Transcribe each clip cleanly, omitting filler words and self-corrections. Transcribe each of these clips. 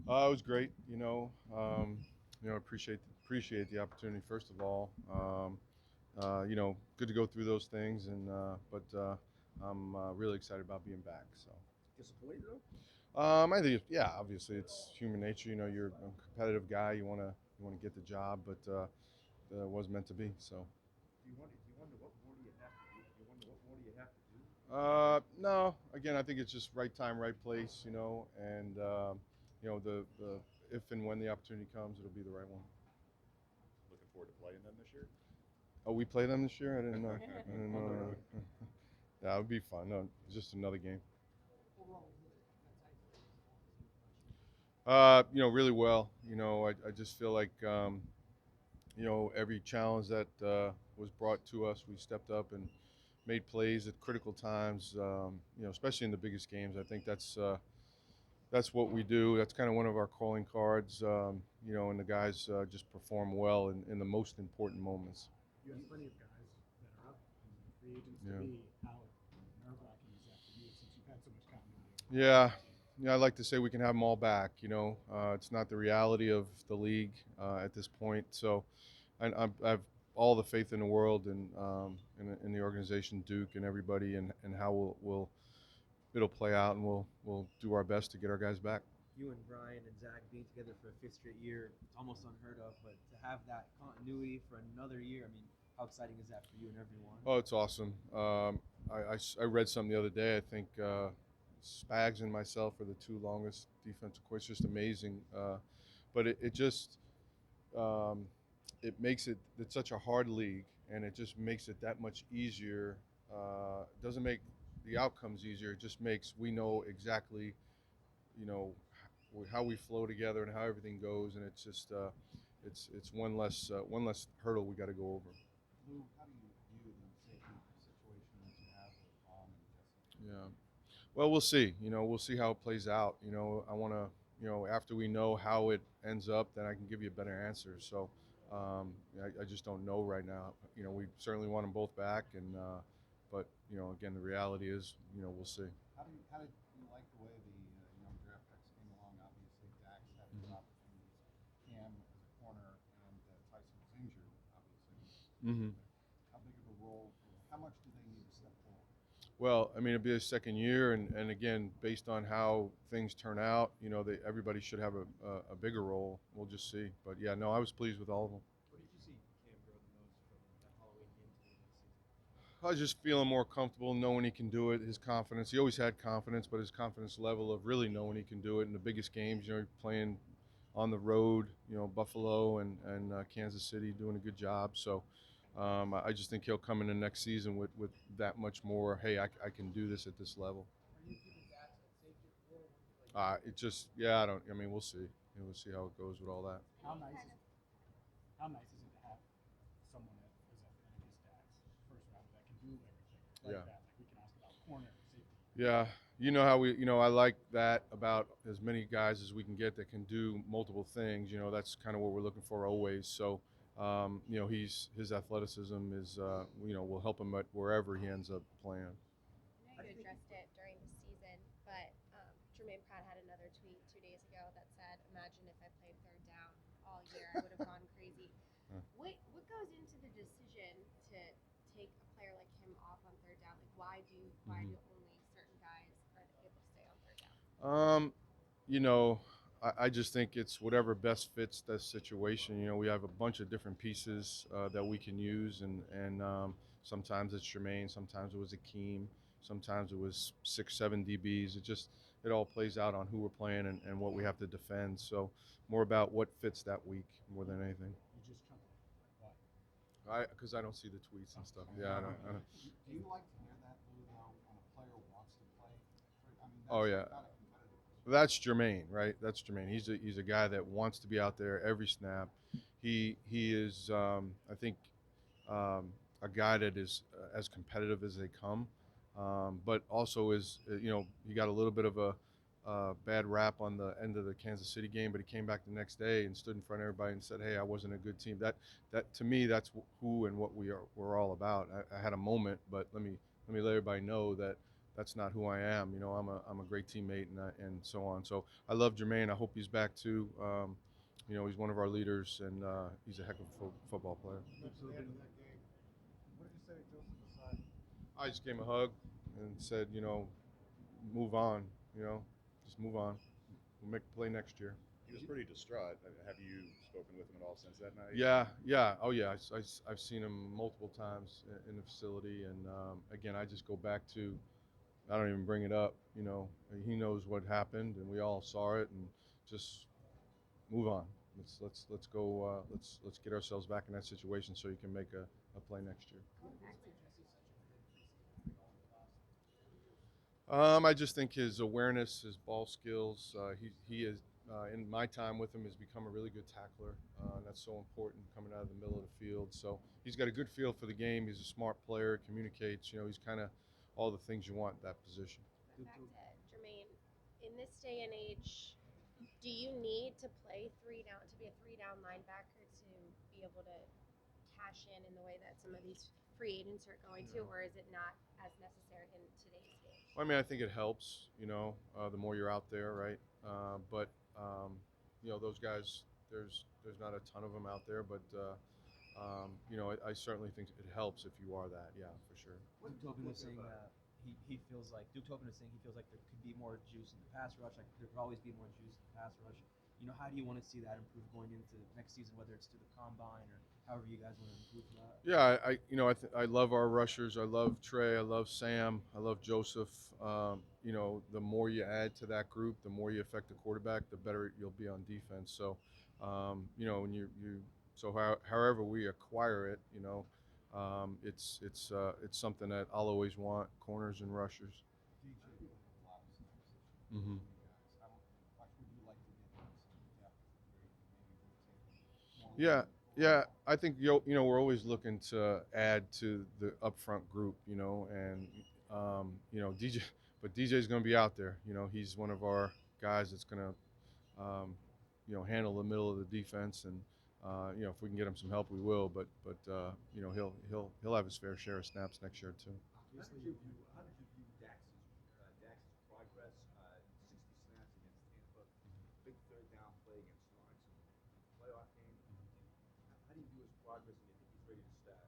It was great. Appreciate the opportunity first of all. Good to go through those things, but I'm really excited about being back. So. Disappointed though? I think, yeah, obviously it's human nature. You're a competitive guy. You want to get the job, but it was meant to be. So. Do you wonder what more do you have to do? Do you wonder what more do you have to do? No, again, I think it's just right time, right place. The if and when the opportunity comes, it'll be the right one. Looking forward to playing them this year. Oh, we play them this year? I didn't know. I didn't On the know. road. That would be fun. No, it's just another game. Really well. I just feel like every challenge that was brought to us, we stepped up and made plays at critical times. Especially in the biggest games. I think that's what we do. That's kind of one of our calling cards. And the guys just perform well in the most important moments. You have plenty of guys that are up and free agents to Yeah. be. How nerve-wracking is that for you since you've had so much continuity over the last Yeah. year? Yeah, I'd like to say we can have them all back. It's not the reality of the league at this point. So I have all the faith in the world in the organization, Duke, and everybody, and how it'll play out, and we'll do our best to get our guys back. You and Brian and Zach being together for a fifth straight year, it's almost unheard of. But to have that continuity for another year, I mean, how exciting is that for you and everyone? Oh, it's awesome. I read something the other day. I think Spags and myself are the two longest defensive coordinators. Just amazing. But it just um, it makes it's such a hard league, and it just makes it that much easier. It doesn't make the outcomes easier. It just makes we know exactly you know how we flow together and how everything goes, and it's just it's one less hurdle we got to go over. Lou, how do you view the safety situation that you have with Vaughn and Jesse? Yeah. Well, we'll see. We'll see how it plays out. I want to, after we know how it ends up, then I can give you a better answer. So, I just don't know right now. We certainly want them both back, but again, the reality is, we'll see. How did you like the way the young draft picks came along? Obviously, Dax had good opportunities. Cam as a corner, and Tyson was injured, obviously. Mm-hmm. How big of a role? How much do they need to step forward? Well, I mean, it'll be a second year, and again, based on how things turn out, everybody should have a bigger role. We'll just see. But yeah, no, I was pleased with all of them. What did you see Cam grow the most from that Halloween game to the next season? I was just feeling more comfortable knowing he can do it. His confidence. He always had confidence, but his confidence level of really knowing he can do it in the biggest games. Playing on the road. Buffalo and Kansas City doing a good job. So I just think he'll come in the next season with that much more. Hey, I can do this at this level. Are you keeping Dax at safety for? Like, It just yeah. I don't. I mean, we'll see. We'll see how it goes with all that. how nice is how nice is it to have someone that is athletic as Dax, first rounder that can do everything like Yeah. that? Like we can ask about corner safety. Yeah, how we, I like that about as many guys as we can get that can do multiple things. That's kind of what we're looking for always. So, his athleticism is, will help him at wherever he ends up playing. I know you addressed it during the season, but Jermaine Pratt had another tweet 2 days ago that said, "Imagine if I played third down all year, I would have gone crazy." Uh, What goes into the decision to take a player like him off on third down? Like, why do mhm. only certain guys are able to stay on third down? Um, you know, I just think it's whatever best fits that situation. We have a bunch of different pieces that we can use, and sometimes it's Jermaine, sometimes it was Akeem, sometimes it was 6, 7 DBs. It all plays out on who we're playing and what we have to defend. So more about what fits that week more than anything. You just chunked it. Why? Because I don't see the tweets and stuff. Yeah, I don't. Do you like to hear that, Lou, though, when a player wants to play? I mean, Oh that's yeah, not a competitive position. that's Jermaine, right? That's Jermaine. He's a guy that wants to be out there every snap. He is, I think, um, a guy that is as competitive as they come, but also is he got a little bit of a bad rap on the end of the Kansas City game, but he came back the next day and stood in front of everybody and said, "Hey, I wasn't a good team." That to me, that's who and what we're all about. I had a moment, but let me let everybody know that that's not who I am. You know, I'm a great teammate and so on. So I love Jermaine. I hope he's back too. You know, he's one of our leaders, and he's a heck of a football player. You mentioned the end of that game. What did you say to Joseph aside? I just gave him a hug and said, you know, move on. You know, just move on. We'll make a play next year. He was pretty distraught. Have you spoken with him at all since that night? Yeah, yeah. Oh, yeah. I've seen him multiple times in the facility, and again, I just go back to I don't even bring it up. You know, he knows what happened, and we all saw it, and just move on. Let's go. Let's get ourselves back in that situation so you can make a play next year. I just think his awareness, his ball skills. He is in my time with him has become a really good tackler. And that's so important coming out of the middle of the field. So he's got a good feel for the game. He's a smart player. Communicates. You know, he's kind of all the things you want in that position. Back to Jermaine. In this day and age, do you need to play three down to be a three down linebacker to be able to cash in the way that some of these free agents are going to, or is it not as necessary in today's game? Well, I mean, I think it helps. You know, the more you're out there, right? But you know, those guys. There's not a ton of them out there, but you know, I certainly think it helps if you are that. Yeah, for sure. Duke Tobin was saying he feels like Duke Tobin is saying he feels like there could be more juice in the pass rush. Like there could always be more juice in the pass rush. You know, how do you want to see that improve going into next season, whether it's to the combine or however you guys want to improve that? Yeah, you know, I love our rushers. I love Trey. I love Sam. I love Joseph. You know, the more you add to that group, the more you affect the quarterback, the better you'll be on defense. So, you know, when however we acquire it, you know, it's something that I'll always want: corners and rushers. DJ played a lot of snaps this year. Mm-hmm. You guys, how much would you like to get him some depth where you can maybe rotate more? Yeah, yeah. I think you know we're always looking to add to the upfront group, you know, and you know but DJ's going to be out there. You know, he's one of our guys that's going to you know handle the middle of the defense, and you know if we can get him some help, we will. But you know he'll have his fair share of snaps next year too. How did you view Dax's progress? 60 snaps against Tampa, big third down play against Lawrence in the playoff game. How do you view his progress, and you think he's ready to start?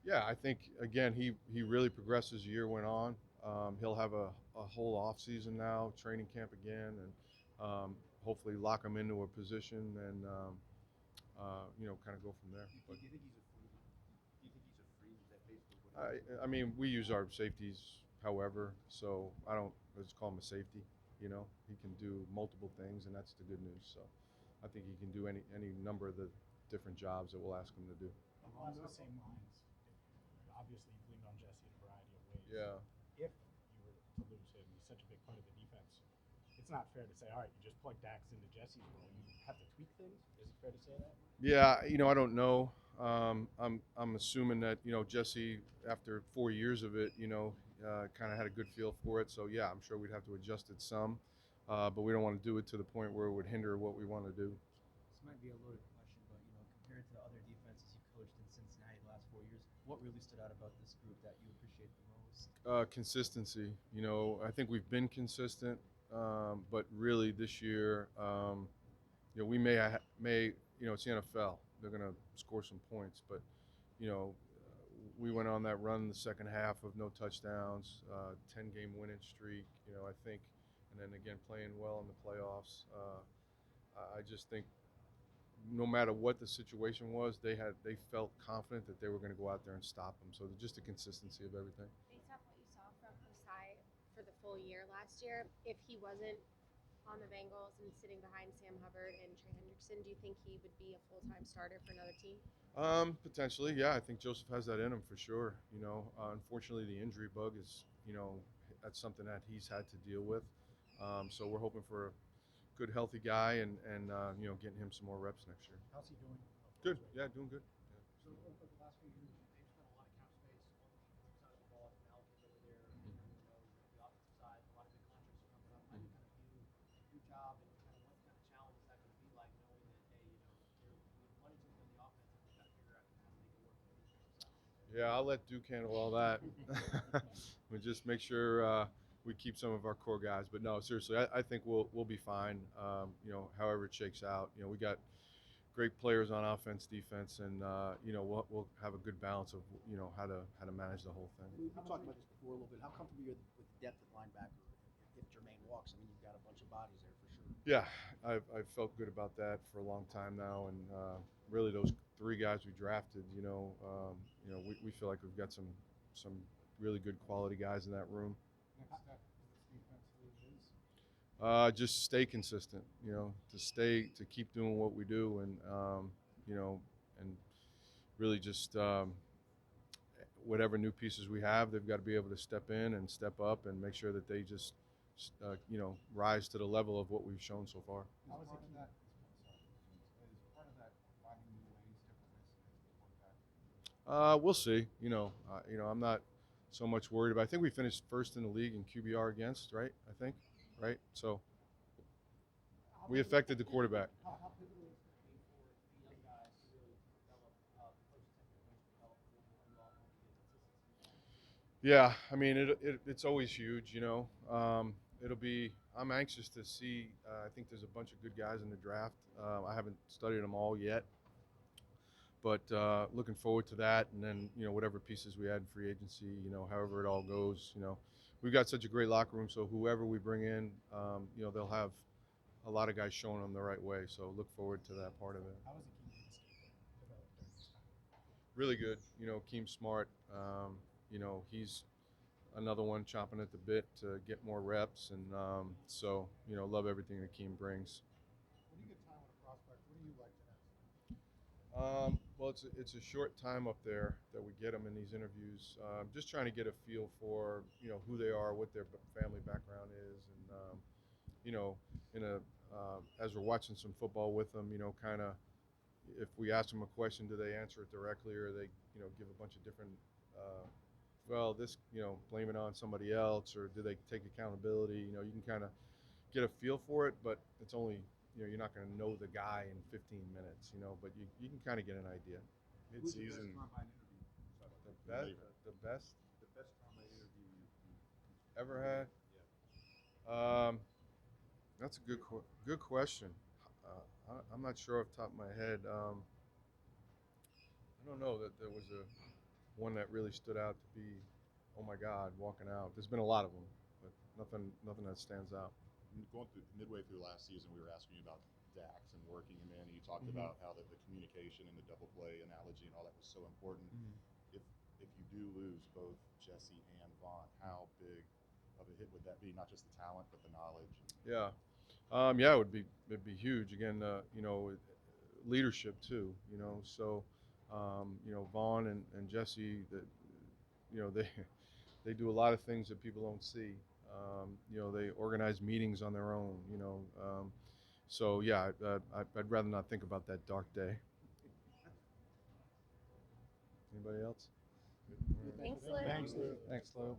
Yeah, I think again he really progressed as the year went on. He'll have a whole off season now, training camp again, and hopefully lock him into a position and you know kind of go from there. Do But you think he's a free? Do you think he's a free? Is that basically what? I mean we use our safeties, however, so I don't let's call him a safety. You know he can do multiple things, and that's the good news. So I think he can do any number of the different jobs that we'll ask him to do. Along those same lines, obviously you've leaned on Jesse in a variety of ways. Yeah. If you were to lose him, he's such a big part of the defense. It's not fair to say, all right, you just plug Dax into Jesse's role. You have to tweak things. Is it fair to say that? Yeah, you know, I don't know. I'm assuming that you know Jesse, after 4 years of it, you know, kind of had a good feel for it. So yeah, I'm sure we'd have to adjust it some, but we don't want to do it to the point where it would hinder what we want to do. This might be a loaded question, but you know, compared to the other defenses you coached in Cincinnati the last 4 years, what really stood out about this group that you appreciate the most? Consistency. You know, I think we've been consistent, but really this year, you know, we may you know it's the NFL. They're going to score some points, but you know, we went on that run in the second half of no touchdowns, 10-game winning streak. You know, I think, and then again playing well in the playoffs. I just think no matter what the situation was, they felt confident that they were going to go out there and stop them. So just the consistency of everything. Based off what you saw from Osai for the full year last year, if he wasn't on the Bengals and sitting behind Sam Hubbard and Trey Hendrickson, do you think he would be a full-time starter for another team? Potentially, yeah. I think Joseph has that in him for sure. You know, unfortunately, the injury bug is, you know, that's something that he's had to deal with. So we're hoping for a good, healthy guy and you know, getting him some more reps next year. How's he doing? Good. Yeah, doing good. So over the last few years, they've spent a lot of cap space on the defensive side of the ball. Malcolm's over there, Anarumo, the offensive side. A lot of big contracts are coming up. How do you kind of view your job and kind of what kind of challenge is that going to be like, knowing that hey, you know, we have money to put in the offense and we've got to figure out how to make it work on the defensive side. Yeah, I'll let Duke handle all that. We just make sure we keep some of our core guys. But no, seriously, I think we'll be fine. However it shakes out. We got great players on offense, defense, and we'll have a good balance of how to manage the whole thing. We talked about this before a little bit. How comfortable are you with depth at linebacker if Jermaine walks? I mean, you've got a bunch of bodies there for sure. Yeah, I've felt good about that for a long time now, and really those three guys we drafted, we feel like we've got some really good quality guys in that room. Next step for this defense is Just stay consistent, to keep doing what we do, and really just whatever new pieces we have, they've got to be able to step in and step up and make sure that they just rise to the level of what we've shown so far. How is part of that? Sorry, is part of that finding new ways, different ways to quarterback? We'll see. I'm not so much worried about. I think we finished first in the league in QBR against, right? I think, right? So we affected the quarterback. How pivotal is it going to be for the young guys to really develop the first and second years develop a little more involved and get consistency? Yeah, I mean it's always huge. I'm anxious to see. I think there's a bunch of good guys in the draft. I haven't studied them all yet, but looking forward to that. And then whatever pieces we add in free agency, however it all goes. We've got such a great locker room, so whoever we bring in, they'll have a lot of guys showing them the right way. So look forward to that part of it. How was the Keem developed during this time? Really good. Keem's smart. He's another one chomping at the bit to get more reps, and love everything that Keem brings. When you get time with a prospect, what do you like to ask? Well, it's a short time up there that we get them in these interviews. Just trying to get a feel for who they are, what their family background is, and as we're watching some football with them, kind of if we ask them a question, do they answer it directly, or they give a bunch of different blame it on somebody else, or do they take accountability? You can kind of get a feel for it, but it's only you're not going to know the guy in 15 minutes, but you can kind of get an idea. Who's the Mid-season, best combine interview? Sorry about the that. best, the best The best combine interview you ever had. Yeah. That's a good question. I'm not sure off the top of my head. I don't know that there was one that really stood out to be, oh my God, walking out. There's been a lot of them, but nothing that stands out. Going through midway through last season, we were asking you about Dax and working him in, and you talked about how the communication and the double play analogy and all that was so important. If you do lose both Jesse and Vaughn, how big of a hit would that be? Not just the talent, but the knowledge. Yeah, it'd be huge. Again, leadership too. So Vaughn and Jesse, that they do a lot of things that people don't see. They organize meetings on their own. I'd rather not think about that dark day. Anybody else? Thanks, Lou. Thanks, Lou. Thanks, Lou.